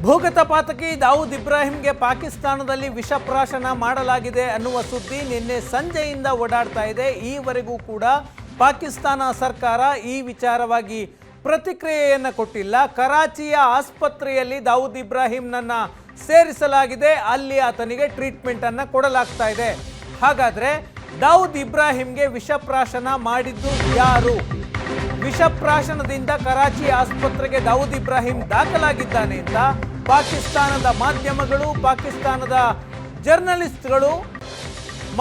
ಭೂಗತ ಪಾತಕಿ ದಾವೂದ್ ಇಬ್ರಾಹಿಂಗೆ ಪಾಕಿಸ್ತಾನದಲ್ಲಿ ವಿಷಪ್ರಾಶನ ಮಾಡಲಾಗಿದೆ ಅನ್ನುವ ಸುದ್ದಿ ನಿನ್ನೆ ಸಂಜೆಯಿಂದ ಓಡಾಡ್ತಾ ಇದೆ. ಈವರೆಗೂ ಕೂಡ ಪಾಕಿಸ್ತಾನ ಸರ್ಕಾರ ಈ ವಿಚಾರವಾಗಿ ಪ್ರತಿಕ್ರಿಯೆಯನ್ನು ಕೊಟ್ಟಿಲ್ಲ. ಕರಾಚಿಯ ಆಸ್ಪತ್ರೆಯಲ್ಲಿ ದಾವೂದ್ ಇಬ್ರಾಹಿಂನನ್ನು ಸೇರಿಸಲಾಗಿದೆ, ಅಲ್ಲಿ ಆತನಿಗೆ ಟ್ರೀಟ್ಮೆಂಟನ್ನು ಕೊಡಲಾಗ್ತಾ ಇದೆ. ಹಾಗಾದರೆ ದಾವೂದ್ ಇಬ್ರಾಹಿಂಗೆ ವಿಷಪ್ರಾಶನ ಮಾಡಿದ್ದು ಯಾರು? ವಿಷಪ್ರಾಶನದಿಂದ ಕರಾಚಿ ಆಸ್ಪತ್ರೆಗೆ ದಾವೂದ್ ಇಬ್ರಾಹಿಂ ದಾಖಲಾಗಿದ್ದಾನೆ ಅಂತ ಪಾಕಿಸ್ತಾನದ ಮಾಧ್ಯಮಗಳು, ಪಾಕಿಸ್ತಾನದ ಜರ್ನಲಿಸ್ಟ್ಗಳು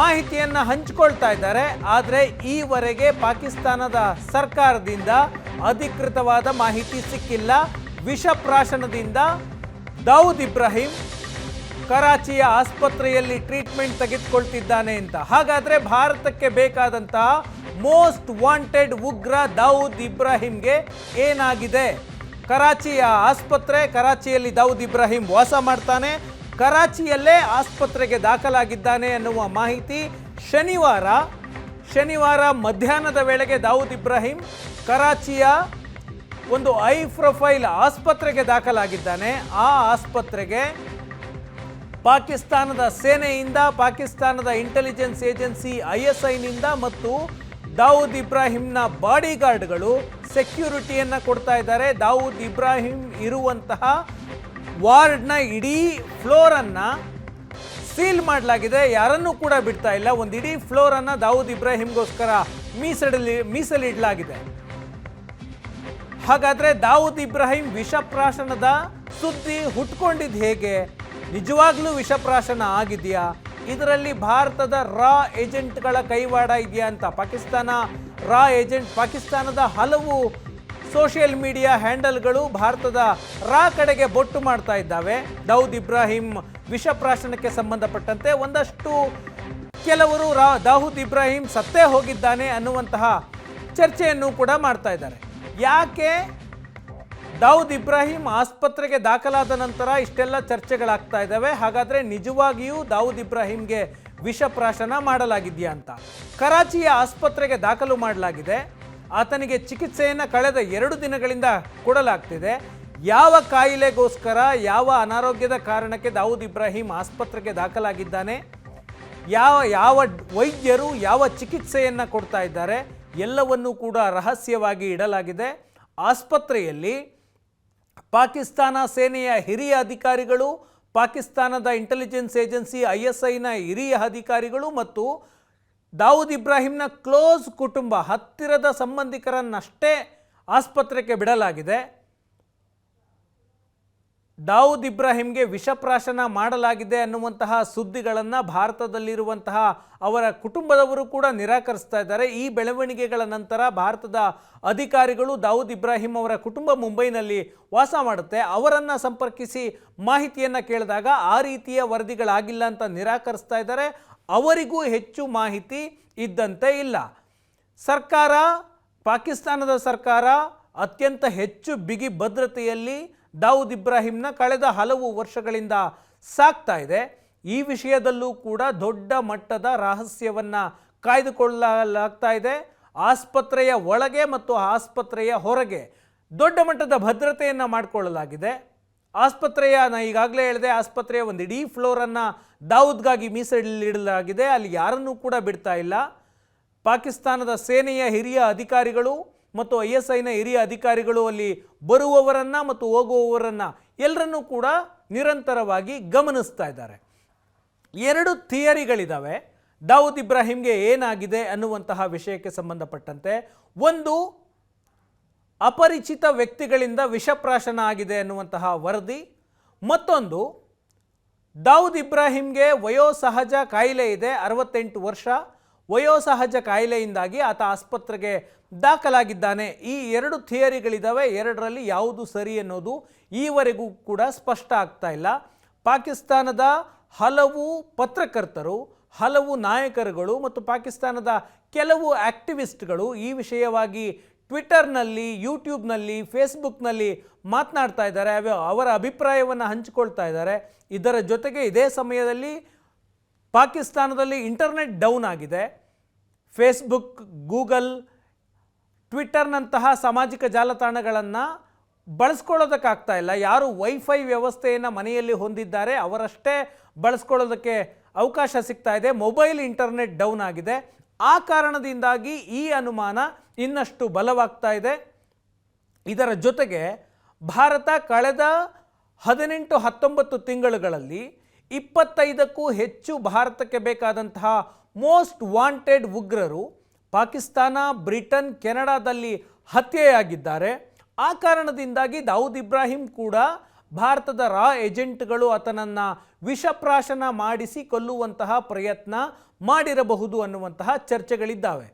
ಮಾಹಿತಿಯನ್ನು ಹಂಚಿಕೊಳ್ತಾ ಇದ್ದಾರೆ. ಆದರೆ ಈವರೆಗೆ ಪಾಕಿಸ್ತಾನದ ಸರ್ಕಾರದಿಂದ ಅಧಿಕೃತವಾದ ಮಾಹಿತಿ ಸಿಕ್ಕಿಲ್ಲ. ವಿಷಪ್ರಾಶನದಿಂದ ದಾವೂದ್ ಇಬ್ರಾಹಿಂ ಕರಾಚಿಯ ಆಸ್ಪತ್ರೆಯಲ್ಲಿ ಟ್ರೀಟ್ಮೆಂಟ್ ತೆಗೆದುಕೊಳ್ತಿದ್ದಾನೆ ಅಂತ. ಹಾಗಾದರೆ ಭಾರತಕ್ಕೆ ಬೇಕಾದಂತಹ ಮೋಸ್ಟ್ ವಾಂಟೆಡ್ ಉಗ್ರ ದಾವೂದ್ ಇಬ್ರಾಹಿಂಗೆ ಏನಾಗಿದೆ? ಕರಾಚಿಯ ಆಸ್ಪತ್ರೆ, ಕರಾಚಿಯಲ್ಲಿ ದಾವೂದ್ ಇಬ್ರಾಹಿಂ ವಾಸ ಮಾಡ್ತಾನೆ, ಕರಾಚಿಯಲ್ಲೇ ಆಸ್ಪತ್ರೆಗೆ ದಾಖಲಾಗಿದ್ದಾನೆ ಅನ್ನುವ ಮಾಹಿತಿ ಶನಿವಾರ ಮಧ್ಯಾಹ್ನದ ವೇಳೆಗೆ ದಾವೂದ್ ಇಬ್ರಾಹಿಂ ಕರಾಚಿಯ ಒಂದು ಹೈ ಪ್ರೊಫೈಲ್ ಆಸ್ಪತ್ರೆಗೆ ದಾಖಲಾಗಿದ್ದಾನೆ. ಆ ಆಸ್ಪತ್ರೆಗೆ ಪಾಕಿಸ್ತಾನದ ಸೇನೆಯಿಂದ, ಪಾಕಿಸ್ತಾನದ ಇಂಟೆಲಿಜೆನ್ಸ್ ಏಜೆನ್ಸಿ ISIನಿಂದ ಮತ್ತು ದಾವೂದ್ ಇಬ್ರಾಹಿಂನ ಬಾಡಿಗಾರ್ಡ್ಗಳು ಸೆಕ್ಯೂರಿಟಿಯನ್ನು ಕೊಡ್ತಾ ಇದ್ದಾರೆ. ದಾವೂದ್ ಇಬ್ರಾಹಿಂ ಇರುವಂತಹ ವಾರ್ಡ್ನ ಇಡೀ ಫ್ಲೋರನ್ನು ಸೀಲ್ ಮಾಡಲಾಗಿದೆ, ಯಾರನ್ನೂ ಕೂಡ ಬಿಡ್ತಾ ಇಲ್ಲ. ಒಂದು ಇಡೀ ಫ್ಲೋರನ್ನು ದಾವೂದ್ ಇಬ್ರಾಹಿಂಗೋಸ್ಕರ ಮೀಸಲಿಡಲಾಗಿದೆ. ಹಾಗಾದರೆ ದಾವೂದ್ ಇಬ್ರಾಹಿಂ ವಿಷಪ್ರಾಶನದ ಸುದ್ದಿ ಹುಟ್ಕೊಂಡಿದ್ದು ಹೇಗೆ? ನಿಜವಾಗ್ಲೂ ವಿಷಪ್ರಾಶನ ಆಗಿದೆಯಾ? ಇದರಲ್ಲಿ ಭಾರತದ ರಾ ಏಜೆಂಟ್ಗಳ ಕೈವಾಡ ಇದೆಯಾ ಅಂತ ಪಾಕಿಸ್ತಾನದ ಹಲವು ಸೋಷಿಯಲ್ ಮೀಡಿಯಾ ಹ್ಯಾಂಡಲ್ಗಳು ಭಾರತದ ರಾ ಕಡೆಗೆ ಬೊಟ್ಟು ಮಾಡ್ತಾ ಇದ್ದಾವೆ. ದಾವೂದ್ ಇಬ್ರಾಹಿಂ ವಿಷಪ್ರಾಶನಕ್ಕೆ ಸಂಬಂಧಪಟ್ಟಂತೆ ಒಂದಷ್ಟು ಕೆಲವರು ದಾವೂದ್ ಇಬ್ರಾಹಿಂ ಸತ್ತೇ ಹೋಗಿದ್ದಾನೆ ಅನ್ನುವಂತಹ ಚರ್ಚೆಯನ್ನು ಕೂಡ ಮಾಡ್ತಾ ಇದ್ದಾರೆ. ಯಾಕೆ ದಾವೂದ್ ಇಬ್ರಾಹಿಂ ಆಸ್ಪತ್ರೆಗೆ ದಾಖಲಾದ ನಂತರ ಇಷ್ಟೆಲ್ಲ ಚರ್ಚೆಗಳಾಗ್ತಾ ಇದ್ದಾವೆ? ಹಾಗಾದರೆ ನಿಜವಾಗಿಯೂ ದಾವೂದ್ ಇಬ್ರಾಹಿಂಗೆ ವಿಷಪ್ರಾಶನ ಮಾಡಲಾಗಿದೆಯಾ ಅಂತ ಕರಾಚಿಯ ಆಸ್ಪತ್ರೆಗೆ ದಾಖಲು ಮಾಡಲಾಗಿದೆ. ಆತನಿಗೆ ಚಿಕಿತ್ಸೆಯನ್ನು ಕಳೆದ 2 ದಿನಗಳಿಂದ ಕೊಡಲಾಗ್ತಿದೆ. ಯಾವ ಕಾಯಿಲೆಗೋಸ್ಕರ, ಯಾವ ಅನಾರೋಗ್ಯದ ಕಾರಣಕ್ಕೆ ದಾವೂದ್ ಇಬ್ರಾಹಿಂ ಆಸ್ಪತ್ರೆಗೆ ದಾಖಲಾಗಿದ್ದಾನೆ, ಯಾವ ವೈದ್ಯರು ಯಾವ ಚಿಕಿತ್ಸೆಯನ್ನು ಕೊಡ್ತಾ ಇದ್ದಾರೆ ಎಲ್ಲವನ್ನೂ ಕೂಡ ರಹಸ್ಯವಾಗಿ ಇಡಲಾಗಿದೆ. ಆಸ್ಪತ್ರೆಯಲ್ಲಿ ಪಾಕಿಸ್ತಾನ ಸೇನೆಯ ಹಿರಿಯ ಅಧಿಕಾರಿಗಳು, ಪಾಕಿಸ್ತಾನದ ಇಂಟೆಲಿಜೆನ್ಸ್ ಏಜೆನ್ಸಿ ISIನ ಹಿರಿಯ ಅಧಿಕಾರಿಗಳು ಮತ್ತು ದಾವೂದ್ ಇಬ್ರಾಹಿಂನ ಕ್ಲೋಸ್ ಕುಟುಂಬ, ಹತ್ತಿರದ ಸಂಬಂಧಿಕರನ್ನಷ್ಟೇ ಆಸ್ಪತ್ರೆಗೆ ಬಿಡಲಾಗಿದೆ. ದಾವೂದ್ ಇಬ್ರಾಹಿಂಗೆ ವಿಷಪ್ರಾಶನ ಮಾಡಲಾಗಿದೆ ಅನ್ನುವಂತಹ ಸುದ್ದಿಗಳನ್ನು ಭಾರತದಲ್ಲಿರುವಂತಹ ಅವರ ಕುಟುಂಬದವರು ಕೂಡ ನಿರಾಕರಿಸ್ತಾ ಇದ್ದಾರೆ. ಈ ಬೆಳವಣಿಗೆಗಳ ನಂತರ ಭಾರತದ ಅಧಿಕಾರಿಗಳು ದಾವೂದ್ ಇಬ್ರಾಹಿಂ ಅವರ ಕುಟುಂಬ ಮುಂಬೈನಲ್ಲಿ ವಾಸ ಮಾಡುತ್ತೆ, ಅವರನ್ನು ಸಂಪರ್ಕಿಸಿ ಮಾಹಿತಿಯನ್ನು ಕೇಳಿದಾಗ ಆ ರೀತಿಯ ವರದಿಗಳಾಗಿಲ್ಲ ಅಂತ ನಿರಾಕರಿಸ್ತಾ ಇದ್ದಾರೆ. ಅವರಿಗೂ ಹೆಚ್ಚು ಮಾಹಿತಿ ಇದ್ದಂತೆ ಇಲ್ಲ. ಪಾಕಿಸ್ತಾನದ ಸರ್ಕಾರ ಅತ್ಯಂತ ಹೆಚ್ಚು ಬಿಗಿ ಭದ್ರತೆಯಲ್ಲಿ ದಾವೂದ್ ಇಬ್ರಾಹಿಂನ ಕಳೆದ ಹಲವು ವರ್ಷಗಳಿಂದ ಸಾಕ್ತಾ ಇದೆ. ಈ ವಿಷಯದಲ್ಲೂ ಕೂಡ ದೊಡ್ಡ ಮಟ್ಟದ ರಹಸ್ಯವನ್ನು ಕಾಯ್ದುಕೊಳ್ಳಲಾಗ್ತಾ ಇದೆ. ಆಸ್ಪತ್ರೆಯ ಒಳಗೆ ಮತ್ತು ಆಸ್ಪತ್ರೆಯ ಹೊರಗೆ ದೊಡ್ಡ ಮಟ್ಟದ ಭದ್ರತೆಯನ್ನು ಮಾಡಿಕೊಳ್ಳಲಾಗಿದೆ. ನಾನು ಈಗಾಗಲೇ ಹೇಳಿದೆ, ಆಸ್ಪತ್ರೆಯ ಒಂದು ಇಡೀ ಫ್ಲೋರನ್ನು ದಾವೂದ್ಗಾಗಿ ಮೀಸಲಿಡಲಾಗಿದೆ, ಅಲ್ಲಿ ಯಾರನ್ನೂ ಕೂಡ ಬಿಡ್ತಾ ಇಲ್ಲ. ಪಾಕಿಸ್ತಾನದ ಸೇನೆಯ ಹಿರಿಯ ಅಧಿಕಾರಿಗಳು ಮತ್ತು ISIನ ಹಿರಿಯ ಅಧಿಕಾರಿಗಳು ಅಲ್ಲಿ ಬರುವವರನ್ನು ಮತ್ತು ಹೋಗುವವರನ್ನು ಎಲ್ಲರನ್ನೂ ಕೂಡ ನಿರಂತರವಾಗಿ ಗಮನಿಸ್ತಾ ಇದ್ದಾರೆ. 2 ಥಿಯರಿಗಳಿದ್ದಾವೆ ದಾವೂದ್ ಇಬ್ರಾಹಿಂಗೆ ಏನಾಗಿದೆ ಅನ್ನುವಂತಹ ವಿಷಯಕ್ಕೆ ಸಂಬಂಧಪಟ್ಟಂತೆ. ಒಂದು, ಅಪರಿಚಿತ ವ್ಯಕ್ತಿಗಳಿಂದ ವಿಷಪ್ರಾಶನ ಆಗಿದೆ ಅನ್ನುವಂತಹ ವರದಿ. ಮತ್ತೊಂದು, ದಾವೂದ್ ಇಬ್ರಾಹಿಂಗೆ ವಯೋಸಹಜ ಕಾಯಿಲೆ ಇದೆ, 68 ವರ್ಷ, ವಯೋಸಹಜ ಕಾಯಿಲೆಯಿಂದಾಗಿ ಆತ ಆಸ್ಪತ್ರೆಗೆ ದಾಖಲಾಗಿದ್ದಾನೆ. ಈ 2 ಥಿಯರಿಗಳಿದ್ದಾವೆ. 2ರಲ್ಲಿ ಯಾವುದು ಸರಿ ಅನ್ನೋದು ಈವರೆಗೂ ಕೂಡ ಸ್ಪಷ್ಟ ಆಗ್ತಾ ಇಲ್ಲ. ಪಾಕಿಸ್ತಾನದ ಹಲವು ಪತ್ರಕರ್ತರು, ಹಲವು ನಾಯಕರುಗಳು ಮತ್ತು ಪಾಕಿಸ್ತಾನದ ಕೆಲವು ಆಕ್ಟಿವಿಸ್ಟ್ಗಳು ಈ ವಿಷಯವಾಗಿ ಟ್ವಿಟರ್ನಲ್ಲಿ, ಯೂಟ್ಯೂಬ್ನಲ್ಲಿ, ಫೇಸ್ಬುಕ್ನಲ್ಲಿ ಮಾತನಾಡ್ತಾ ಇದ್ದಾರೆ, ಅವರ ಅಭಿಪ್ರಾಯವನ್ನು ಹಂಚಿಕೊಳ್ತಾ ಇದ್ದಾರೆ. ಇದರ ಜೊತೆಗೆ ಇದೇ ಸಮಯದಲ್ಲಿ ಪಾಕಿಸ್ತಾನದಲ್ಲಿ ಇಂಟರ್ನೆಟ್ ಡೌನ್ ಆಗಿದೆ. ಫೇಸ್ಬುಕ್, ಗೂಗಲ್, ಟ್ವಿಟರ್ನಂತಹ ಸಾಮಾಜಿಕ ಜಾಲತಾಣಗಳನ್ನು ಬಳಸ್ಕೊಳ್ಳೋದಕ್ಕಾಗ್ತಾ ಇಲ್ಲ. ಯಾರು ವೈಫೈ ವ್ಯವಸ್ಥೆಯನ್ನು ಮನೆಯಲ್ಲಿ ಹೊಂದಿದ್ದಾರೆ ಅವರಷ್ಟೇ ಬಳಸ್ಕೊಳ್ಳೋದಕ್ಕೆ ಅವಕಾಶ ಸಿಗ್ತಾ ಇದೆ. ಮೊಬೈಲ್ ಇಂಟರ್ನೆಟ್ ಡೌನ್ ಆಗಿದೆ. ಆ ಕಾರಣದಿಂದಾಗಿ ಈ ಅನುಮಾನ ಇನ್ನಷ್ಟು ಬಲವಾಗ್ತಾ ಇದೆ. ಇದರ ಜೊತೆಗೆ ಭಾರತ ಕಳೆದ 18-19 ತಿಂಗಳುಗಳಲ್ಲಿ 25ಕ್ಕೂ ಹೆಚ್ಚು ಭಾರತಕ್ಕೆ ಬೇಕಾದಂತಹ ಮೋಸ್ಟ್ ವಾಂಟೆಡ್ ಉಗ್ರರು ಪಾಕಿಸ್ತಾನ, ಬ್ರಿಟನ್, ಕೆನಡಾದಲ್ಲಿ ಹತ್ಯೆಯಾಗಿದ್ದಾರೆ. ಆ ಕಾರಣದಿಂದಾಗಿ ದಾವೂದ್ ಇಬ್ರಾಹಿಂ ಕೂಡ ಭಾರತದ ರಾ ಏಜೆಂಟ್ಗಳು ಆತನನ್ನು ವಿಷಪ್ರಾಶನ ಮಾಡಿಸಿ ಕೊಲ್ಲುವಂತಹ ಪ್ರಯತ್ನ ಮಾಡಿರಬಹುದು ಅನ್ನುವಂತಹ ಚರ್ಚೆಗಳಿದ್ದಾವೆ.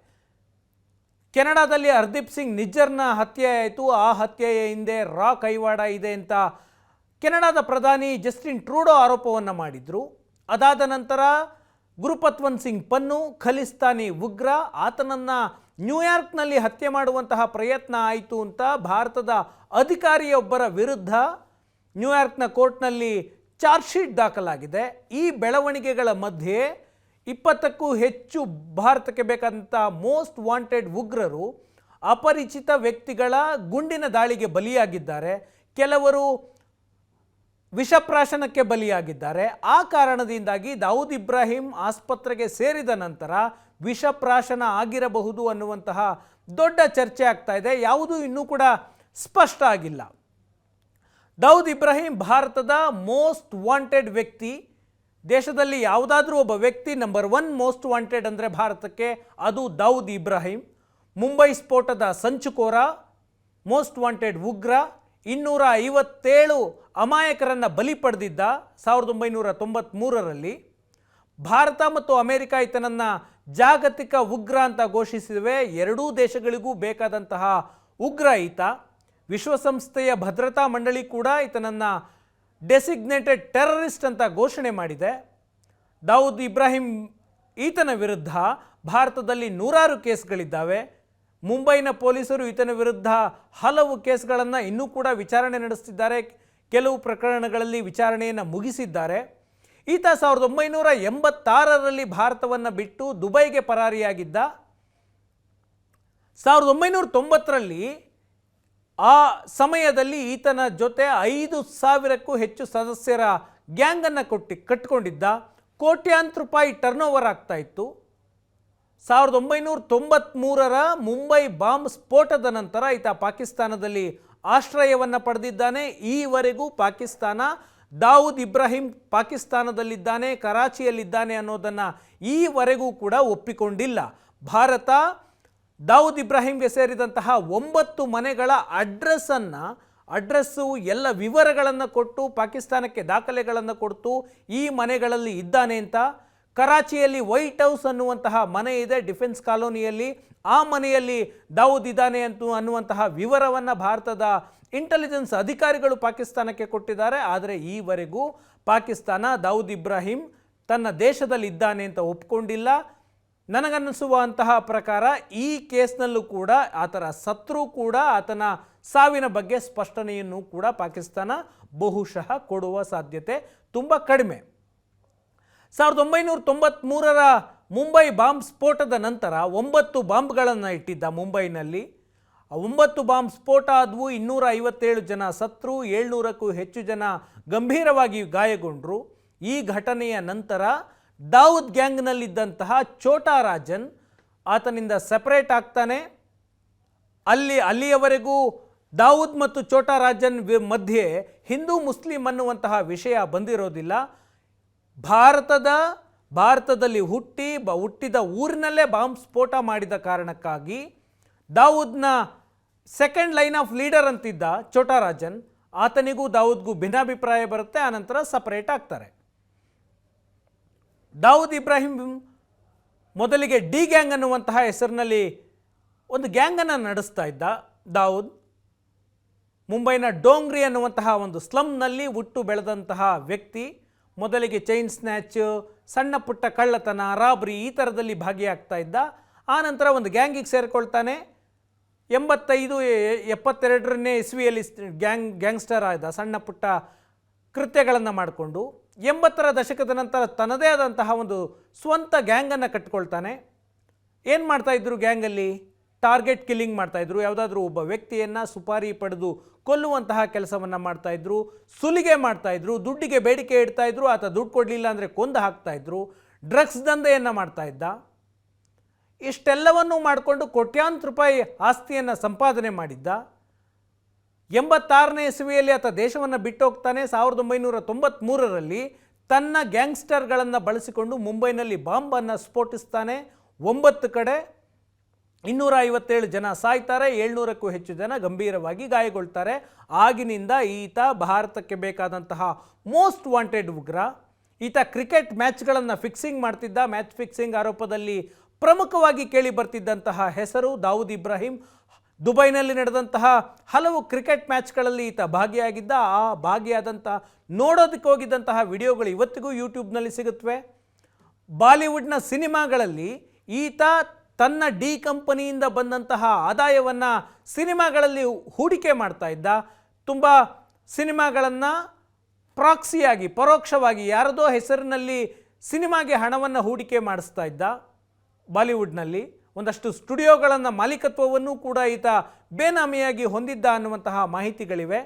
ಕೆನಡಾದಲ್ಲಿ ಹರ್ದೀಪ್ ಸಿಂಗ್ ನಿಜ್ಜರ್ನ ಹತ್ಯೆ ಆಯಿತು. ಆ ಹತ್ಯೆಯ ಹಿಂದೆ ರಾ ಕೈವಾಡ ಇದೆ ಅಂತ ಕೆನಡಾದ ಪ್ರಧಾನಿ ಜಸ್ಟಿನ್ ಟ್ರೂಡೋ ಆರೋಪವನ್ನು ಮಾಡಿದರು. ಅದಾದ ನಂತರ ಗುರುಪತ್ವಂತ್ ಸಿಂಗ್ ಪನ್ನು, ಖಲಿಸ್ತಾನಿ ಉಗ್ರ, ಆತನನ್ನು ನ್ಯೂಯಾರ್ಕ್ನಲ್ಲಿ ಹತ್ಯೆ ಮಾಡುವಂತಹ ಪ್ರಯತ್ನ ಆಯಿತು ಅಂತ ಭಾರತದ ಅಧಿಕಾರಿಯೊಬ್ಬರ ವಿರುದ್ಧ ನ್ಯೂಯಾರ್ಕ್ನ ಕೋರ್ಟ್ನಲ್ಲಿ ಚಾರ್ಜ್ ಶೀಟ್ ದಾಖಲಾಗಿದೆ. ಈ ಬೆಳವಣಿಗೆಗಳ ಮಧ್ಯೆ 20ಕ್ಕೂ ಹೆಚ್ಚು ಭಾರತಕ್ಕೆ ಬೇಕಾದಂಥ ಮೋಸ್ಟ್ ವಾಂಟೆಡ್ ಉಗ್ರರು ಅಪರಿಚಿತ ವ್ಯಕ್ತಿಗಳ ಗುಂಡಿನ ದಾಳಿಗೆ ಬಲಿಯಾಗಿದ್ದಾರೆ. ಕೆಲವರು ವಿಷಪ್ರಾಶನಕ್ಕೆ ಬಲಿಯಾಗಿದ್ದಾರೆ. ಆ ಕಾರಣದಿಂದಾಗಿ ದಾವೂದ್ ಇಬ್ರಾಹಿಂ ಆಸ್ಪತ್ರೆಗೆ ಸೇರಿದ ನಂತರ ವಿಷಪ್ರಾಶನ ಆಗಿರಬಹುದು ಅನ್ನುವಂತಹ ದೊಡ್ಡ ಚರ್ಚೆ ಆಗ್ತಾ ಇದೆ. ಯಾವುದೂ ಇನ್ನೂ ಕೂಡ ಸ್ಪಷ್ಟ ಆಗಿಲ್ಲ. ದಾವೂದ್ ಇಬ್ರಾಹಿಂ ಭಾರತದ ಮೋಸ್ಟ್ ವಾಂಟೆಡ್ ವ್ಯಕ್ತಿ. ದೇಶದಲ್ಲಿ ಯಾವುದಾದ್ರೂ ಒಬ್ಬ ವ್ಯಕ್ತಿ ನಂಬರ್ 1 ಮೋಸ್ಟ್ ವಾಂಟೆಡ್ ಅಂದರೆ ಭಾರತಕ್ಕೆ ಅದು ದಾವೂದ್ ಇಬ್ರಾಹಿಂ. ಮುಂಬೈ ಸ್ಫೋಟದ ಸಂಚುಕೋರ, ಮೋಸ್ಟ್ ವಾಂಟೆಡ್ ಉಗ್ರ, 257 ಅಮಾಯಕರನ್ನು ಬಲಿ ಪಡೆದಿದ್ದ 1993ರಲ್ಲಿ. ಭಾರತ ಮತ್ತು ಅಮೆರಿಕ ಈತನನ್ನು ಜಾಗತಿಕ ಉಗ್ರ ಅಂತ ಘೋಷಿಸಿವೆ. ಎರಡೂ ದೇಶಗಳಿಗೂ ಬೇಕಾದಂತಹ ಉಗ್ರ ಈತ. ವಿಶ್ವಸಂಸ್ಥೆಯ ಭದ್ರತಾ ಮಂಡಳಿ ಕೂಡ ಈತನನ್ನು ಡೆಸಿಗ್ನೇಟೆಡ್ ಟೆರರಿಸ್ಟ್ ಅಂತ ಘೋಷಣೆ ಮಾಡಿದೆ. ದಾವೂದ್ ಇಬ್ರಾಹಿಂ ಈತನ ವಿರುದ್ಧ ಭಾರತದಲ್ಲಿ 100 ಕೇಸ್ಗಳಿದ್ದಾವೆ. ಮುಂಬೈನ ಪೊಲೀಸರು ಈತನ ವಿರುದ್ಧ ಹಲವು ಕೇಸ್ಗಳನ್ನು ಇನ್ನೂ ಕೂಡ ವಿಚಾರಣೆ ನಡೆಸ್ತಿದ್ದಾರೆ. ಕೆಲವು ಪ್ರಕರಣಗಳಲ್ಲಿ ವಿಚಾರಣೆಯನ್ನು ಮುಗಿಸಿದ್ದಾರೆ. ಈತ 1986ರಲ್ಲಿ ಭಾರತವನ್ನು ಬಿಟ್ಟು ದುಬೈಗೆ ಪರಾರಿಯಾಗಿದ್ದ. 1990ರಲ್ಲಿ ಆ ಸಮಯದಲ್ಲಿ ಈತನ ಜೊತೆ 5,000ಕ್ಕೂ ಹೆಚ್ಚು ಸದಸ್ಯರ ಗ್ಯಾಂಗನ್ನು ಕಟ್ಟಿಕೊಂಡಿದ್ದ. ಕೋಟ್ಯಾಂತರ ರೂಪಾಯಿ ಟರ್ನ್ ಓವರ್ ಆಗ್ತಾ ಇತ್ತು. 1993ರ ಮುಂಬೈ ಬಾಂಬ್ ಸ್ಫೋಟದ ನಂತರ ಈತ ಪಾಕಿಸ್ತಾನದಲ್ಲಿ ಆಶ್ರಯವನ್ನು ಪಡೆದಿದ್ದಾನೆ. ಈವರೆಗೂ ಪಾಕಿಸ್ತಾನ ದಾವೂದ್ ಇಬ್ರಾಹಿಂ ಪಾಕಿಸ್ತಾನದಲ್ಲಿದ್ದಾನೆ, ಕರಾಚಿಯಲ್ಲಿದ್ದಾನೆ ಅನ್ನೋದನ್ನು ಈವರೆಗೂ ಕೂಡ ಒಪ್ಪಿಕೊಂಡಿಲ್ಲ. ಭಾರತ ದಾವೂದ್ ಇಬ್ರಾಹಿಂಗೆ ಸೇರಿದಂತಹ 9 ಮನೆಗಳ ಅಡ್ರೆಸ್ಸು ಎಲ್ಲ ವಿವರಗಳನ್ನು ಕೊಟ್ಟು ಪಾಕಿಸ್ತಾನಕ್ಕೆ ದಾಖಲೆಗಳನ್ನು ಕೊಟ್ಟು ಈ ಮನೆಗಳಲ್ಲಿ ಇದ್ದಾನೆ ಅಂತ. ಕರಾಚಿಯಲ್ಲಿ ವೈಟ್ ಹೌಸ್ ಅನ್ನುವಂತಹ ಮನೆ ಇದೆ, ಡಿಫೆನ್ಸ್ ಕಾಲೋನಿಯಲ್ಲಿ. ಆ ಮನೆಯಲ್ಲಿ ದಾವೂದ್ ಇದ್ದಾನೆ ಅನ್ನುವಂತಹ ವಿವರವನ್ನು ಭಾರತದ ಇಂಟೆಲಿಜೆನ್ಸ್ ಅಧಿಕಾರಿಗಳು ಪಾಕಿಸ್ತಾನಕ್ಕೆ ಕೊಟ್ಟಿದ್ದಾರೆ. ಆದರೆ ಈವರೆಗೂ ಪಾಕಿಸ್ತಾನ ದಾವೂದ್ ಇಬ್ರಾಹಿಂ ತನ್ನ ದೇಶದಲ್ಲಿ ಇದ್ದಾನೆ ಅಂತ ಒಪ್ಕೊಂಡಿಲ್ಲ. ನನಗನ್ನಿಸುವಂತಹ ಪ್ರಕಾರ ಈ ಕೇಸ್ನಲ್ಲೂ ಕೂಡ ಆತನ ಸತ್ರು ಕೂಡ ಆತನ ಸಾವಿನ ಬಗ್ಗೆ ಸ್ಪಷ್ಟನೆಯನ್ನು ಕೂಡ ಪಾಕಿಸ್ತಾನ ಬಹುಶಃ ಕೊಡುವ ಸಾಧ್ಯತೆ ತುಂಬ ಕಡಿಮೆ. 1993ರ ಮುಂಬೈ ಬಾಂಬ್ ಸ್ಫೋಟದ ನಂತರ 9 ಬಾಂಬ್ಗಳನ್ನು ಇಟ್ಟಿದ್ದ ಮುಂಬೈನಲ್ಲಿ. 9 ಬಾಂಬ್ ಸ್ಫೋಟ ಆದವು. 257 ಜನ ಸತ್ರು, 700ಕ್ಕೂ ಹೆಚ್ಚು ಜನ ಗಂಭೀರವಾಗಿ ಗಾಯಗೊಂಡರು. ಈ ಘಟನೆಯ ನಂತರ ದಾವೂದ್ ಗ್ಯಾಂಗ್ನಲ್ಲಿದ್ದಂತಹ ಛೋಟಾ ರಾಜನ್ ಆತನಿಂದ ಸೆಪರೇಟ್ ಆಗ್ತಾನೆ. ಅಲ್ಲಿಯವರೆಗೂ ದಾವೂದ್ ಮತ್ತು ಛೋಟಾ ರಾಜನ್ ಮಧ್ಯೆ ಹಿಂದೂ ಮುಸ್ಲಿಂ ಅನ್ನುವಂತಹ ವಿಷಯ ಬಂದಿರೋದಿಲ್ಲ. ಭಾರತದಲ್ಲಿ ಹುಟ್ಟಿದ ಊರಿನಲ್ಲೇ ಬಾಂಬ್ ಸ್ಫೋಟ ಮಾಡಿದ ಕಾರಣಕ್ಕಾಗಿ ದಾವೂದ್ನ ಸೆಕೆಂಡ್ ಲೈನ್ ಆಫ್ ಲೀಡರ್ ಅಂತಿದ್ದ ಛೋಟಾ ರಾಜನ್, ಆತನಿಗೂ ದಾವೂದ್ಗೂ ಭಿನ್ನಾಭಿಪ್ರಾಯ ಬರುತ್ತೆ. ಆನಂತರ ಸಪರೇಟ್ ಆಗ್ತಾರೆ. ದಾವೂದ್ ಇಬ್ರಾಹಿಂ ಮೊದಲಿಗೆ ಡಿ ಗ್ಯಾಂಗ್ ಅನ್ನುವಂತಹ ಹೆಸರಿನಲ್ಲಿ ಒಂದು ಗ್ಯಾಂಗನ್ನು ನಡೆಸ್ತಾ ಇದ್ದ. ದಾವೂದ್ ಮುಂಬೈನ ಡೋಂಗ್ರಿ ಅನ್ನುವಂತಹ ಒಂದು ಸ್ಲಮ್ನಲ್ಲಿ ಹುಟ್ಟು ಬೆಳೆದಂತಹ ವ್ಯಕ್ತಿ. ಮೊದಲಿಗೆ ಚೈನ್ ಸ್ನ್ಯಾಚ್, ಸಣ್ಣ ಪುಟ್ಟ ಕಳ್ಳತನ, ರಾಬ್ರಿ ಈ ಥರದಲ್ಲಿ ಭಾಗಿಯಾಗ್ತಾ ಇದ್ದ. ಆನಂತರ ಒಂದು ಗ್ಯಾಂಗಿಗೆ ಸೇರಿಕೊಳ್ತಾನೆ. 75-72ನೇ ಇಸ್ವಿಯಲ್ಲಿ ಗ್ಯಾಂಗ್ಸ್ಟರ್ ಆದ. ಸಣ್ಣ ಪುಟ್ಟ ಕೃತ್ಯಗಳನ್ನು ಮಾಡಿಕೊಂಡು 80ರ ದಶಕದ ನಂತರ ತನ್ನದೇ ಆದಂತಹ ಒಂದು ಸ್ವಂತ ಗ್ಯಾಂಗನ್ನು ಕಟ್ಟಿಕೊಳ್ತಾನೆ. ಏನು ಮಾಡ್ತಾಯಿದ್ರು ಗ್ಯಾಂಗಲ್ಲಿ? ಟಾರ್ಗೆಟ್ ಕಿಲ್ಲಿಂಗ್ ಮಾಡ್ತಾಯಿದ್ರು, ಯಾವುದಾದ್ರೂ ಒಬ್ಬ ವ್ಯಕ್ತಿಯನ್ನು ಸುಪಾರಿ ಪಡೆದು ಕೊಲ್ಲುವಂತಹ ಕೆಲಸವನ್ನು ಮಾಡ್ತಾಯಿದ್ರು, ಸುಲಿಗೆ ಮಾಡ್ತಾಯಿದ್ರು, ದುಡ್ಡಿಗೆ ಬೇಡಿಕೆ ಇಡ್ತಾಯಿದ್ರು, ಆತ ದುಡ್ಡು ಕೊಡಲಿಲ್ಲ ಅಂದರೆ ಕೊಂದು ಹಾಕ್ತಾಯಿದ್ರು, ಡ್ರಗ್ಸ್ ದಂಧೆಯನ್ನು ಮಾಡ್ತಾಯಿದ್ದ. ಇಷ್ಟೆಲ್ಲವನ್ನೂ ಮಾಡಿಕೊಂಡು ಕೋಟ್ಯಾಂತರ ರೂಪಾಯಿ ಆಸ್ತಿಯನ್ನು ಸಂಪಾದನೆ ಮಾಡಿದ್ದ. 86ನೇ ಇಸವಿಯಲ್ಲಿ ಆತ ದೇಶವನ್ನು ಬಿಟ್ಟು ಹೋಗ್ತಾನೆ. 1993ರಲ್ಲಿ ತನ್ನ ಗ್ಯಾಂಗ್ಸ್ಟರ್ಗಳನ್ನು ಬಳಸಿಕೊಂಡು ಮುಂಬೈನಲ್ಲಿ ಬಾಂಬನ್ನು ಸ್ಫೋಟಿಸ್ತಾನೆ. 9 ಕಡೆ 257 ಜನ ಸಾಯ್ತಾರೆ, 700ಕ್ಕೂ ಹೆಚ್ಚು ಜನ ಗಂಭೀರವಾಗಿ ಗಾಯಗೊಳ್ತಾರೆ. ಆಗಿನಿಂದ ಈತ ಭಾರತಕ್ಕೆ ಬೇಕಾದಂತಹ ಮೋಸ್ಟ್ ವಾಂಟೆಡ್ ಉಗ್ರ. ಈತ ಕ್ರಿಕೆಟ್ ಮ್ಯಾಚ್ಗಳನ್ನು ಫಿಕ್ಸಿಂಗ್ ಮಾಡ್ತಿದ್ದ. ಮ್ಯಾಚ್ ಫಿಕ್ಸಿಂಗ್ ಆರೋಪದಲ್ಲಿ ಪ್ರಮುಖವಾಗಿ ಕೇಳಿ ಬರ್ತಿದ್ದಂತಹ ಹೆಸರು ದಾವೂದ್ ಇಬ್ರಾಹಿಂ. ದುಬೈನಲ್ಲಿ ನಡೆದಂತಹ ಹಲವು ಕ್ರಿಕೆಟ್ ಮ್ಯಾಚ್ಗಳಲ್ಲಿ ಈತ ಭಾಗಿಯಾಗಿದ್ದ. ಆ ಭಾಗಿಯಾದಂಥ ನೋಡೋದಕ್ಕೆ ಹೋಗಿದ್ದಂತಹ ವಿಡಿಯೋಗಳು ಇವತ್ತಿಗೂ ಯೂಟ್ಯೂಬ್ನಲ್ಲಿ ಸಿಗುತ್ತವೆ. ಬಾಲಿವುಡ್ನ ಸಿನಿಮಾಗಳಲ್ಲಿ ಈತ ತನ್ನ ಡಿ ಕಂಪನಿಯಿಂದ ಬಂದಂತಹ ಆದಾಯವನ್ನು ಸಿನಿಮಾಗಳಲ್ಲಿ ಹೂಡಿಕೆ ಮಾಡ್ತಾ ಇದ್ದ. ತುಂಬ ಸಿನಿಮಾಗಳನ್ನು ಪ್ರಾಕ್ಸಿಯಾಗಿ, ಪರೋಕ್ಷವಾಗಿ ಯಾರದೋ ಹೆಸರಿನಲ್ಲಿ ಸಿನಿಮಾಗೆ ಹಣವನ್ನು ಹೂಡಿಕೆ ಮಾಡಿಸ್ತಾ ಇದ್ದ. ಬಾಲಿವುಡ್ನಲ್ಲಿ ಒಂದಷ್ಟು ಸ್ಟುಡಿಯೋಗಳನ್ನು ಮಾಲೀಕತ್ವವನ್ನು ಕೂಡ ಈತ ಬೇನಾಮಿಯಾಗಿ ಹೊಂದಿದ್ದ ಅನ್ನುವಂತಹ ಮಾಹಿತಿಗಳಿವೆ.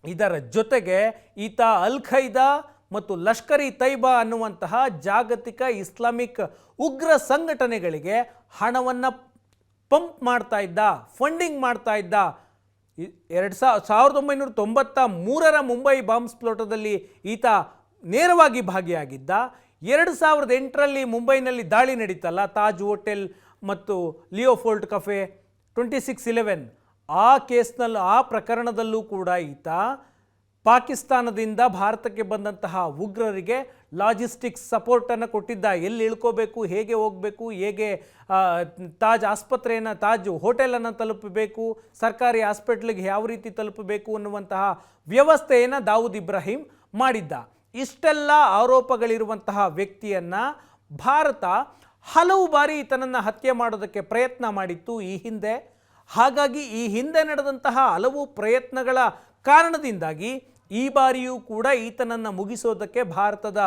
ಇದರ ಜೊತೆಗೆ ಈತ ಅಲ್ ಖೈದಾ ಮತ್ತು ಲಷ್ಕರ್ ಇ ತೈಬಾ ಅನ್ನುವಂತಹ ಜಾಗತಿಕ ಇಸ್ಲಾಮಿಕ್ ಉಗ್ರ ಸಂಘಟನೆಗಳಿಗೆ ಹಣವನ್ನು ಪಂಪ್ ಮಾಡ್ತಾ ಇದ್ದ, ಫಂಡಿಂಗ್ ಮಾಡ್ತಾ ಇದ್ದ. 1993ರ ಮುಂಬೈ ಬಾಂಬ್ ಸ್ಫೋಟದಲ್ಲಿ ಈತ ನೇರವಾಗಿ ಭಾಗಿಯಾಗಿದ್ದ. 2008ರಲ್ಲಿ ಮುಂಬೈನಲ್ಲಿ ದಾಳಿ ನಡೀತಲ್ಲ, ತಾಜ್ ಹೋಟೆಲ್ ಮತ್ತು ಲಿಯೋಫೋಲ್ಟ್ ಕಫೆ 2611, ಆ ಕೇಸ್ನಲ್ಲಿ, ಆ ಪ್ರಕರಣದಲ್ಲೂ ಕೂಡ ಈತ ಪಾಕಿಸ್ತಾನದಿಂದ ಭಾರತಕ್ಕೆ ಬಂದಂತಹ ಉಗ್ರರಿಗೆ ಲಾಜಿಸ್ಟಿಕ್ಸ್ ಸಪೋರ್ಟನ್ನು ಕೊಟ್ಟಿದ್ದ. ಎಲ್ಲಿ ಇಳ್ಕೋಬೇಕು, ಹೇಗೆ ಹೋಗಬೇಕು, ಹೇಗೆ ತಾಜ್ ಆಸ್ಪತ್ರೆಯನ್ನು, ತಾಜ್ ಹೋಟೆಲನ್ನು ತಲುಪಬೇಕು, ಸರ್ಕಾರಿ ಹಾಸ್ಪಿಟ್ಲಿಗೆ ಯಾವ ರೀತಿ ತಲುಪಬೇಕು ಅನ್ನುವಂತಹ ವ್ಯವಸ್ಥೆಯನ್ನು ದಾವೂದ್ ಇಬ್ರಾಹಿಂ ಮಾಡಿದ್ದ. ಇಷ್ಟೆಲ್ಲ ಆರೋಪಗಳಿರುವಂತಹ ವ್ಯಕ್ತಿಯನ್ನು ಭಾರತ ಹಲವು ಬಾರಿ ಈತನನ್ನು ಹತ್ಯೆ ಮಾಡೋದಕ್ಕೆ ಪ್ರಯತ್ನ ಮಾಡಿತ್ತು ಈ ಹಿಂದೆ. ಹಾಗಾಗಿ ಈ ಹಿಂದೆ ನಡೆದಂತಹ ಹಲವು ಪ್ರಯತ್ನಗಳ ಕಾರಣದಿಂದಾಗಿ ಈ ಬಾರಿಯೂ ಕೂಡ ಈತನನ್ನು ಮುಗಿಸೋದಕ್ಕೆ ಭಾರತದ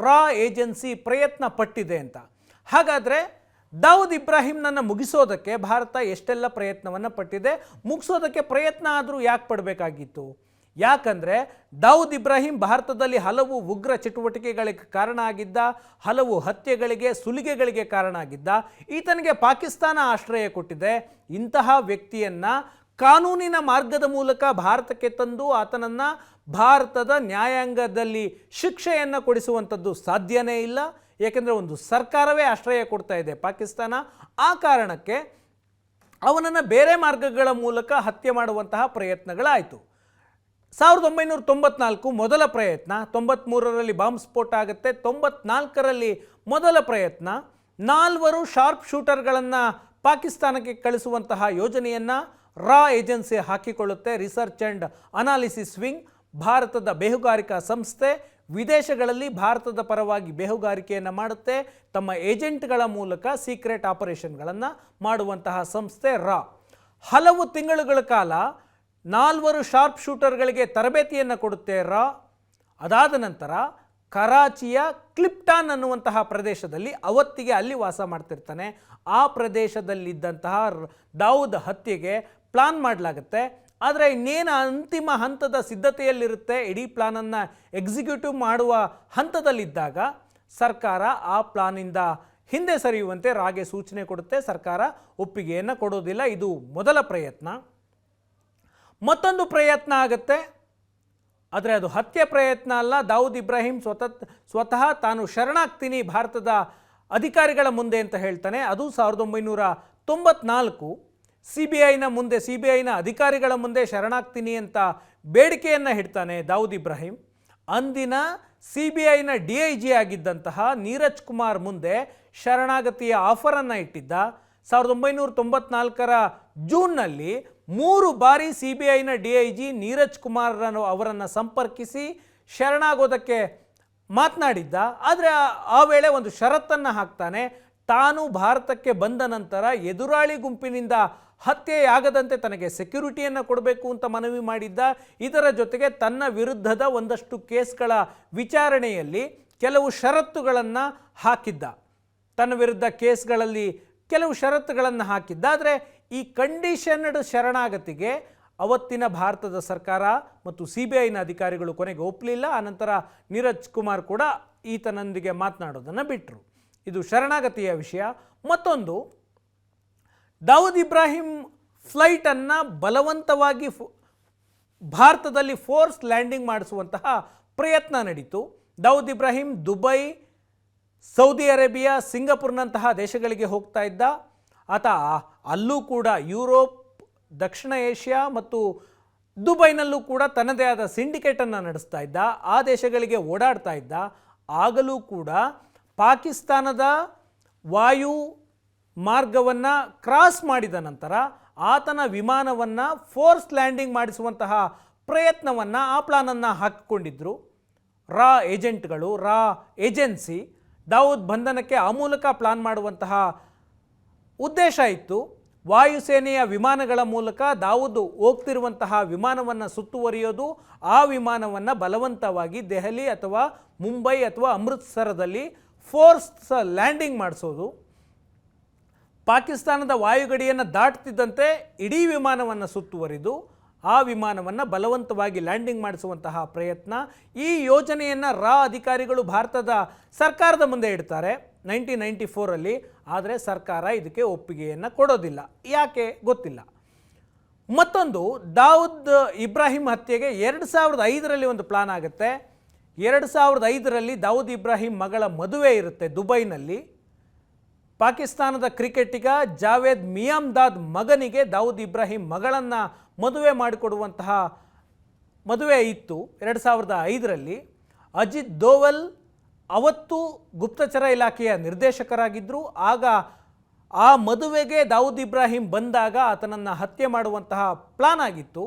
ರಾ ಏಜೆನ್ಸಿ ಪ್ರಯತ್ನ ಪಟ್ಟಿದೆ ಅಂತ. ಹಾಗಾದರೆ ದಾವೂದ್ ಇಬ್ರಾಹಿಂನನ್ನು ಮುಗಿಸೋದಕ್ಕೆ ಭಾರತ ಎಷ್ಟೆಲ್ಲ ಪ್ರಯತ್ನವನ್ನು ಪಟ್ಟಿದೆ, ಮುಗಿಸೋದಕ್ಕೆ ಪ್ರಯತ್ನ ಆದರೂ ಯಾಕೆ ಪಡಬೇಕಾಗಿತ್ತು? ಯಾಕಂದರೆ ದಾವೂದ್ ಇಬ್ರಾಹಿಂ ಭಾರತದಲ್ಲಿ ಹಲವು ಉಗ್ರ ಚಟುವಟಿಕೆಗಳಿಗೆ ಕಾರಣ ಆಗಿದ್ದ, ಹಲವು ಹತ್ಯೆಗಳಿಗೆ, ಸುಲಿಗೆಗಳಿಗೆ ಕಾರಣ ಆಗಿದ್ದ. ಈತನಿಗೆ ಪಾಕಿಸ್ತಾನ ಆಶ್ರಯ ಕೊಟ್ಟಿದೆ. ಇಂತಹ ವ್ಯಕ್ತಿಯನ್ನು ಕಾನೂನಿನ ಮಾರ್ಗದ ಮೂಲಕ ಭಾರತಕ್ಕೆ ತಂದು ಆತನನ್ನು ಭಾರತದ ನ್ಯಾಯಾಂಗದಲ್ಲಿ ಶಿಕ್ಷೆಯನ್ನು ಕೊಡಿಸುವಂಥದ್ದು ಸಾಧ್ಯನೇ ಇಲ್ಲ. ಏಕೆಂದರೆ ಒಂದು ಸರ್ಕಾರವೇ ಆಶ್ರಯ ಕೊಡ್ತಾ ಇದೆ ಪಾಕಿಸ್ತಾನ. ಆ ಕಾರಣಕ್ಕೆ ಅವನನ್ನು ಬೇರೆ ಮಾರ್ಗಗಳ ಮೂಲಕ ಹತ್ಯೆ ಮಾಡುವಂತಹ ಪ್ರಯತ್ನಗಳಾಯಿತು. 1994 ಮೊದಲ ಪ್ರಯತ್ನ, 93ರಲ್ಲಿ ಬಾಂಬ್ ಸ್ಫೋಟ ಆಗುತ್ತೆ, 94ರಲ್ಲಿ ಮೊದಲ ಪ್ರಯತ್ನ. 4 ಶಾರ್ಪ್ ಶೂಟರ್ಗಳನ್ನು ಪಾಕಿಸ್ತಾನಕ್ಕೆ ಕಳಿಸುವಂತಹ ಯೋಜನೆಯನ್ನು ರಾ ಏಜೆನ್ಸಿ ಹಾಕಿಕೊಳ್ಳುತ್ತೆ. ರಿಸರ್ಚ್ ಆ್ಯಂಡ್ ಅನಾಲಿಸಿಸ್ ವಿಂಗ್, ಭಾರತದ ಬೇಹುಗಾರಿಕಾ ಸಂಸ್ಥೆ, ವಿದೇಶಗಳಲ್ಲಿ ಭಾರತದ ಪರವಾಗಿ ಬೇಹುಗಾರಿಕೆಯನ್ನು ಮಾಡುತ್ತೆ. ತಮ್ಮ ಏಜೆಂಟ್ಗಳ ಮೂಲಕ ಸೀಕ್ರೆಟ್ ಆಪರೇಷನ್ಗಳನ್ನು ಮಾಡುವಂತಹ ಸಂಸ್ಥೆ ರಾ. ಹಲವು ತಿಂಗಳುಗಳ ಕಾಲ 4 ಶಾರ್ಪ್ ಶೂಟರ್ಗಳಿಗೆ ತರಬೇತಿಯನ್ನು ಕೊಡುತ್ತೆ ರಾ. ಅದಾದ ನಂತರ ಕರಾಚಿಯ ಕ್ಲಿಪ್ಟಾನ್ ಅನ್ನುವಂತಹ ಪ್ರದೇಶದಲ್ಲಿ, ಅವತ್ತಿಗೆ ಅಲ್ಲಿ ವಾಸ ಮಾಡ್ತಿರ್ತಾನೆ, ಆ ಪ್ರದೇಶದಲ್ಲಿದ್ದಂತಹ ದಾವೂದ್ ಹತ್ಯೆಗೆ ಪ್ಲಾನ್ ಮಾಡಲಾಗುತ್ತೆ. ಆದರೆ ಇನ್ನೇನು ಅಂತಿಮ ಹಂತದ ಸಿದ್ಧತೆಯಲ್ಲಿರುತ್ತೆ, ಇಡೀ ಪ್ಲಾನನ್ನು ಎಕ್ಸಿಕ್ಯೂಟಿವ್ ಮಾಡುವ ಹಂತದಲ್ಲಿದ್ದಾಗ ಸರ್ಕಾರ ಆ ಪ್ಲಾನಿಂದ ಹಿಂದೆ ಸರಿಯುವಂತೆ ರಾಗೆ ಸೂಚನೆ ಕೊಡುತ್ತೆ. ಸರ್ಕಾರ ಒಪ್ಪಿಗೆಯನ್ನು ಕೊಡೋದಿಲ್ಲ. ಇದು ಮೊದಲ ಪ್ರಯತ್ನ. ಮತ್ತೊಂದು ಪ್ರಯತ್ನ ಆಗುತ್ತೆ, ಆದರೆ ಅದು ಹತ್ಯೆ ಪ್ರಯತ್ನ ಅಲ್ಲ. ದಾವೂದ್ ಇಬ್ರಾಹಿಂ ಸ್ವತಃ ತಾನು ಶರಣಾಗ್ತೀನಿ ಭಾರತದ ಅಧಿಕಾರಿಗಳ ಮುಂದೆ ಅಂತ ಹೇಳ್ತಾನೆ. ಅದು 1994 CBIನ ಮುಂದೆ, CBIನ ಅಧಿಕಾರಿಗಳ ಮುಂದೆ ಶರಣಾಗ್ತೀನಿ ಅಂತ ಬೇಡಿಕೆಯನ್ನು ಇಡ್ತಾನೆ ದಾವೂದ್ ಇಬ್ರಾಹಿಂ. ಅಂದಿನ CBIನ DIG ಆಗಿದ್ದಂತಹ ನೀರಜ್ ಕುಮಾರ್ ಮುಂದೆ ಶರಣಾಗತಿಯ ಆಫರನ್ನು ಇಟ್ಟಿದ್ದ. 1994ರ ಜೂನ್ನಲ್ಲಿ 3 ಬಾರಿ CBIನ DIG ನೀರಜ್ ಕುಮಾರ್ ಅವರನ್ನು ಸಂಪರ್ಕಿಸಿ ಶರಣಾಗೋದಕ್ಕೆ ಮಾತನಾಡಿದ್ದ. ಆದರೆ ಆ ವೇಳೆ ಒಂದು ಷರತ್ತನ್ನು ಹಾಕ್ತಾನೆ. ತಾನು ಭಾರತಕ್ಕೆ ಬಂದ ನಂತರ ಎದುರಾಳಿ ಗುಂಪಿನಿಂದ ಹತ್ಯೆಯಾಗದಂತೆ ತನಗೆ ಸೆಕ್ಯೂರಿಟಿಯನ್ನು ಕೊಡಬೇಕು ಅಂತ ಮನವಿ ಮಾಡಿದ್ದ. ಇದರ ಜೊತೆಗೆ ತನ್ನ ವಿರುದ್ಧದ ಒಂದಷ್ಟು ಕೇಸ್ಗಳ ವಿಚಾರಣೆಯಲ್ಲಿ ಕೆಲವು ಷರತ್ತುಗಳನ್ನು ಹಾಕಿದ್ದ. ತನ್ನ ವಿರುದ್ಧ ಕೇಸ್ಗಳಲ್ಲಿ ಕೆಲವು ಷರತ್ತುಗಳನ್ನು ಹಾಕಿದ್ದ. ಆದರೆ ಈ ಕಂಡೀಷನ್ಡ್ ಶರಣಾಗತಿಗೆ ಅವತ್ತಿನ ಭಾರತದ ಸರ್ಕಾರ ಮತ್ತು CBIನ ಅಧಿಕಾರಿಗಳು ಕೊನೆಗೆ ಒಪ್ಪಲಿಲ್ಲ. ಆನಂತರ ನೀರಜ್ ಕುಮಾರ್ ಕೂಡ ಈತನೊಂದಿಗೆ ಮಾತನಾಡೋದನ್ನು ಬಿಟ್ಟರು. ಇದು ಶರಣಾಗತಿಯ ವಿಷಯ. ಮತ್ತೊಂದು, ದಾವೂದ್ ಇಬ್ರಾಹಿಂ ಫ್ಲೈಟನ್ನು ಬಲವಂತವಾಗಿ ಭಾರತದಲ್ಲಿ ಫೋರ್ಸ್ ಲ್ಯಾಂಡಿಂಗ್ ಮಾಡಿಸುವಂತಹ ಪ್ರಯತ್ನ ನಡೀತು. Dawood Ibrahim Dubai, Saudi Arabia, ಸಿಂಗಪುರ್ನಂತಹ ದೇಶಗಳಿಗೆ ಹೋಗ್ತಾ ಇದ್ದ. ಆತ ಅಲ್ಲೂ ಕೂಡ ಯುರೋಪ್, ದಕ್ಷಿಣ ಏಷ್ಯಾ ಮತ್ತು ದುಬೈನಲ್ಲೂ ಕೂಡ ತನ್ನದೇ ಆದ ಸಿಂಡಿಕೇಟನ್ನು ನಡೆಸ್ತಾ ಇದ್ದ. ಆ ದೇಶಗಳಿಗೆ ಓಡಾಡ್ತಾ ಇದ್ದ. ಆಗಲೂ ಕೂಡ ಪಾಕಿಸ್ತಾನದ ವಾಯು ಮಾರ್ಗವನ್ನು ಕ್ರಾಸ್ ಮಾಡಿದ ನಂತರ ಆತನ ವಿಮಾನವನ್ನು ಫೋರ್ಸ್ ಲ್ಯಾಂಡಿಂಗ್ ಮಾಡಿಸುವಂತಹ ಪ್ರಯತ್ನವನ್ನು, ಆ ಪ್ಲಾನನ್ನು ಹಾಕಿಕೊಂಡಿದ್ದರು ರಾ ಏಜೆಂಟ್ಗಳು, ರಾ ಏಜೆನ್ಸಿ. ದಾವೂದ್ ಬಂಧನಕ್ಕೆ ಆ ಮೂಲಕ ಪ್ಲಾನ್ ಮಾಡುವಂತಹ ಉದ್ದೇಶ ಇತ್ತು. ವಾಯುಸೇನೆಯ ವಿಮಾನಗಳ ಮೂಲಕ ದಾವೂದ್ ಹೋಗ್ತಿರುವಂತಹ ವಿಮಾನವನ್ನು ಸುತ್ತುವರಿಯೋದು, ಆ ವಿಮಾನವನ್ನು ಬಲವಂತವಾಗಿ ದೆಹಲಿ ಅಥವಾ ಮುಂಬೈ ಅಥವಾ ಅಮೃತ್ಸರದಲ್ಲಿ ಫೋರ್ಸ್ ಲ್ಯಾಂಡಿಂಗ್ ಮಾಡಿಸೋದು. ಪಾಕಿಸ್ತಾನದ ವಾಯುಗಡಿಯನ್ನು ದಾಟ್ತಿದ್ದಂತೆ ಇಡೀ ವಿಮಾನವನ್ನು ಸುತ್ತುವರಿದು ಆ ವಿಮಾನವನ್ನು ಬಲವಂತವಾಗಿ ಲ್ಯಾಂಡಿಂಗ್ ಮಾಡಿಸುವಂತಹ ಪ್ರಯತ್ನ. ಈ ಯೋಜನೆಯನ್ನು ರಾ ಅಧಿಕಾರಿಗಳು ಭಾರತದ ಸರ್ಕಾರದ ಮುಂದೆ ಇಡ್ತಾರೆ 1994ರಲ್ಲಿ. ಆದರೆ ಸರ್ಕಾರ ಇದಕ್ಕೆ ಒಪ್ಪಿಗೆಯನ್ನು ಕೊಡೋದಿಲ್ಲ. ಯಾಕೆ ಗೊತ್ತಿಲ್ಲ. ಮತ್ತೊಂದು, ದಾವೂದ್ ಇಬ್ರಾಹಿಂ ಹತ್ಯೆಗೆ 2005ರಲ್ಲಿ ಒಂದು ಪ್ಲಾನ್ ಆಗುತ್ತೆ. 2005ರಲ್ಲಿ ದಾವೂದ್ ಇಬ್ರಾಹಿಂ ಮಗಳ ಮದುವೆ ಇರುತ್ತೆ ದುಬೈನಲ್ಲಿ. ಪಾಕಿಸ್ತಾನದ ಕ್ರಿಕೆಟಿಗ ಜಾವೇದ್ ಮಿಯಾಮ್ದಾದ್ ಮಗನಿಗೆ ದಾವೂದ್ ಇಬ್ರಾಹಿಂ ಮಗಳನ್ನು ಮದುವೆ ಮಾಡಿಕೊಡುವಂತಹ ಮದುವೆ ಇತ್ತು 2005ರಲ್ಲಿ. ಅಜಿತ್ ದೋವಲ್ ಅವತ್ತು ಗುಪ್ತಚರ ಇಲಾಖೆಯ ನಿರ್ದೇಶಕರಾಗಿದ್ದರು. ಆಗ ಆ ಮದುವೆಗೆ ದಾವೂದ್ ಇಬ್ರಾಹಿಂ ಬಂದಾಗ ಆತನನ್ನು ಹತ್ಯೆ ಮಾಡುವಂತಹ ಪ್ಲಾನ್ ಆಗಿತ್ತು.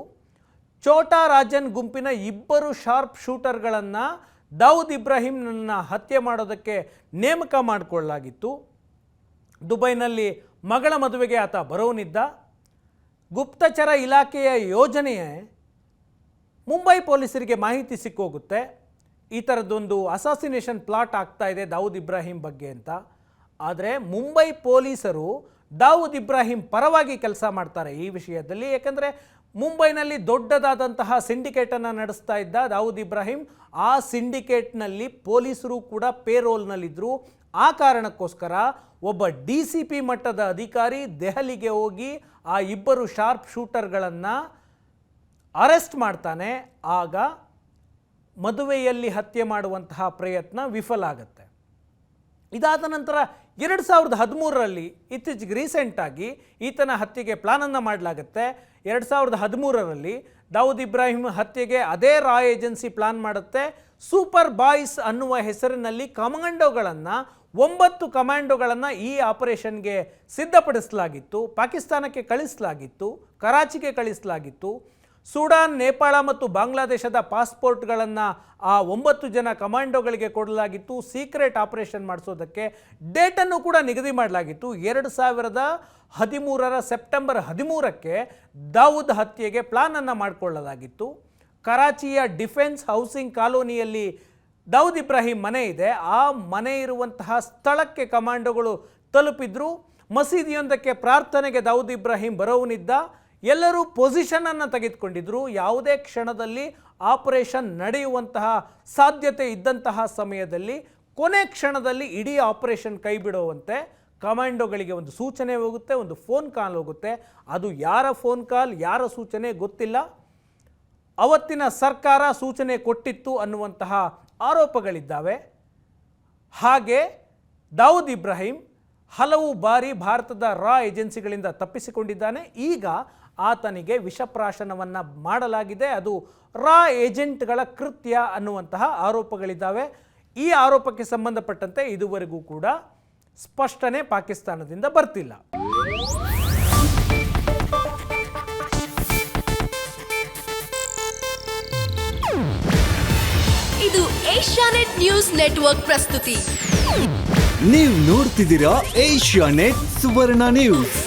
ಛೋಟಾ ರಾಜನ್ ಗುಂಪಿನ 2 ಶಾರ್ಪ್ ಶೂಟರ್ಗಳನ್ನು ದಾವೂದ್ ಇಬ್ರಾಹಿಂನನ್ನು ಹತ್ಯೆ ಮಾಡೋದಕ್ಕೆ ನೇಮಕ ಮಾಡಿಕೊಳ್ಳಲಾಗಿತ್ತು. ದುಬೈನಲ್ಲಿ ಮಗಳ ಮದುವೆಗೆ ಆತ ಬರೋನಿದ್ದ. ಗುಪ್ತಚರ ಇಲಾಖೆಯ ಯೋಜನೆಯೇ ಮುಂಬೈ ಪೊಲೀಸರಿಗೆ ಮಾಹಿತಿ ಸಿಕ್ಕೋಗುತ್ತೆ, ಈ ಥರದ್ದೊಂದು ಅಸಾಸಿನೇಷನ್ ಪ್ಲಾಟ್ ಆಗ್ತಾ ಇದೆ ದಾವೂದ್ ಇಬ್ರಾಹಿಂ ಬಗ್ಗೆ ಅಂತ. ಆದರೆ ಮುಂಬೈ ಪೊಲೀಸರು ದಾವೂದ್ ಇಬ್ರಾಹಿಂ ಪರವಾಗಿ ಕೆಲಸ ಮಾಡ್ತಾರೆ ಈ ವಿಷಯದಲ್ಲಿ. ಯಾಕಂದರೆ ಮುಂಬೈನಲ್ಲಿ ದೊಡ್ಡದಾದಂತಹ ಸಿಂಡಿಕೇಟನ್ನು ನಡೆಸ್ತಾ ಇದ್ದ ದಾವೂದ್ ಇಬ್ರಾಹಿಂ. ಆ ಸಿಂಡಿಕೇಟ್ನಲ್ಲಿ ಪೊಲೀಸರು ಕೂಡ ಪೇರೋಲ್ನಲ್ಲಿದ್ದರು. ಆ ಕಾರಣಕ್ಕೋಸ್ಕರ ಒಬ್ಬ DCP ಮಟ್ಟದ ಅಧಿಕಾರಿ ದೆಹಲಿಗೆ ಹೋಗಿ ಆ 2 ಶಾರ್ಪ್ ಶೂಟರ್ಗಳನ್ನು ಅರೆಸ್ಟ್ ಮಾಡ್ತಾನೆ. ಆಗ ಮದುವೆಯಲ್ಲಿ ಹತ್ಯೆ ಮಾಡುವಂತಹ ಪ್ರಯತ್ನ ವಿಫಲ ಆಗುತ್ತೆ. ಇದಾದ ನಂತರ 2013ರಲ್ಲಿ ಇತ್ತೀಚೆಗೆ ರೀಸೆಂಟಾಗಿ ಈತನ ಹತ್ಯೆಗೆ ಪ್ಲಾನನ್ನು ಮಾಡಲಾಗುತ್ತೆ. 2013ರಲ್ಲಿ ದಾವೂದ್ ಇಬ್ರಾಹಿಂ ಹತ್ಯೆಗೆ ಅದೇ ರಾ ಏಜೆನ್ಸಿ ಪ್ಲಾನ್ ಮಾಡುತ್ತೆ. ಸೂಪರ್ ಬಾಯ್ಸ್ ಅನ್ನುವ ಹೆಸರಿನಲ್ಲಿ ಕಮಾಂಡೋಗಳನ್ನು 9 ಕಮಾಂಡೋಗಳನ್ನು ಈ ಆಪರೇಷನ್ಗೆ ಸಿದ್ಧಪಡಿಸಲಾಗಿತ್ತು. ಪಾಕಿಸ್ತಾನಕ್ಕೆ ಕಳಿಸಲಾಗಿತ್ತು, ಕರಾಚಿಗೆ ಕಳಿಸಲಾಗಿತ್ತು. ಸುಡಾನ್, ನೇಪಾಳ ಮತ್ತು ಬಾಂಗ್ಲಾದೇಶದ ಪಾಸ್ಪೋರ್ಟ್ಗಳನ್ನು ಆ 9 ಜನ ಕಮಾಂಡೋಗಳಿಗೆ ಕೊಡಲಾಗಿತ್ತು. ಸೀಕ್ರೆಟ್ ಆಪರೇಷನ್ ಮಾಡಿಸೋದಕ್ಕೆ ಡೇಟನ್ನು ಕೂಡ ನಿಗದಿ ಮಾಡಲಾಗಿತ್ತು. 2013ರ ಸೆಪ್ಟೆಂಬರ್ 13ಕ್ಕೆ ದಾವೂದ್ ಹತ್ಯೆಗೆ ಪ್ಲಾನನ್ನು ಮಾಡಿಕೊಳ್ಳಲಾಗಿತ್ತು. ಕರಾಚಿಯ ಡಿಫೆನ್ಸ್ ಹೌಸಿಂಗ್ ಕಾಲೋನಿಯಲ್ಲಿ ದಾವೂದ್ ಇಬ್ರಾಹಿಂ ಮನೆ ಇದೆ. ಆ ಮನೆ ಇರುವಂತಹ ಸ್ಥಳಕ್ಕೆ ಕಮಾಂಡೋಗಳು ತಲುಪಿದ್ರು. ಮಸೀದಿಯೊಂದಕ್ಕೆ ಪ್ರಾರ್ಥನೆಗೆ ದಾವೂದ್ ಇಬ್ರಾಹಿಂ ಬರೋವನಿದ್ದ. ಎಲ್ಲರೂ ಪೊಸಿಷನನ್ನು ತೆಗೆದುಕೊಂಡಿದ್ರು. ಯಾವುದೇ ಕ್ಷಣದಲ್ಲಿ ಆಪರೇಷನ್ ನಡೆಯುವಂತಹ ಸಾಧ್ಯತೆ ಇದ್ದಂತಹ ಸಮಯದಲ್ಲಿ ಕೊನೆ ಕ್ಷಣದಲ್ಲಿ ಇಡೀ ಆಪರೇಷನ್ ಕೈ ಬಿಡುವಂತೆ ಕಮಾಂಡೋಗಳಿಗೆ ಒಂದು ಸೂಚನೆ ಹೋಗುತ್ತೆ, ಒಂದು ಫೋನ್ ಕಾಲ್ ಹೋಗುತ್ತೆ. ಅದು ಯಾರ ಫೋನ್ ಕಾಲ್, ಯಾರ ಸೂಚನೆ ಗೊತ್ತಿಲ್ಲ. ಅವತ್ತಿನ ಸರ್ಕಾರ ಸೂಚನೆ ಕೊಟ್ಟಿತ್ತು ಅನ್ನುವಂತಹ ಆರೋಪಗಳಿದ್ದಾವೆ. ಹಾಗೆ ದಾವೂದ್ ಇಬ್ರಾಹಿಂ ಹಲವು ಬಾರಿ ಭಾರತದ ರಾ ಏಜೆನ್ಸಿಗಳಿಂದ ತಪ್ಪಿಸಿಕೊಂಡಿದ್ದಾನೆ. ಈಗ ಆತನಿಗೆ ವಿಷಪ್ರಾಶನವನ್ನು ಮಾಡಲಾಗಿದೆ. ಅದು ರಾ ಏಜೆಂಟ್ಗಳ ಕೃತ್ಯ ಅನ್ನುವಂತಹ ಆರೋಪಗಳಿದ್ದಾವೆ. ಈ ಆರೋಪಕ್ಕೆ ಸಂಬಂಧಪಟ್ಟಂತೆ ಇದುವರೆಗೂ ಕೂಡ ಸ್ಪಷ್ಟನೆ ಪಾಕಿಸ್ತಾನದಿಂದ ಬರ್ತಿಲ್ಲ. ಇದು ಏಷ್ಯಾನೆಟ್ ನ್ಯೂಸ್ ನೆಟ್ವರ್ಕ್ ಪ್ರಸ್ತುತಿ. ನೀವು ನೋಡ್ತಿದ್ದೀರಾ ಏಷ್ಯಾನೆಟ್ ಸುವರ್ಣ ನ್ಯೂಸ್.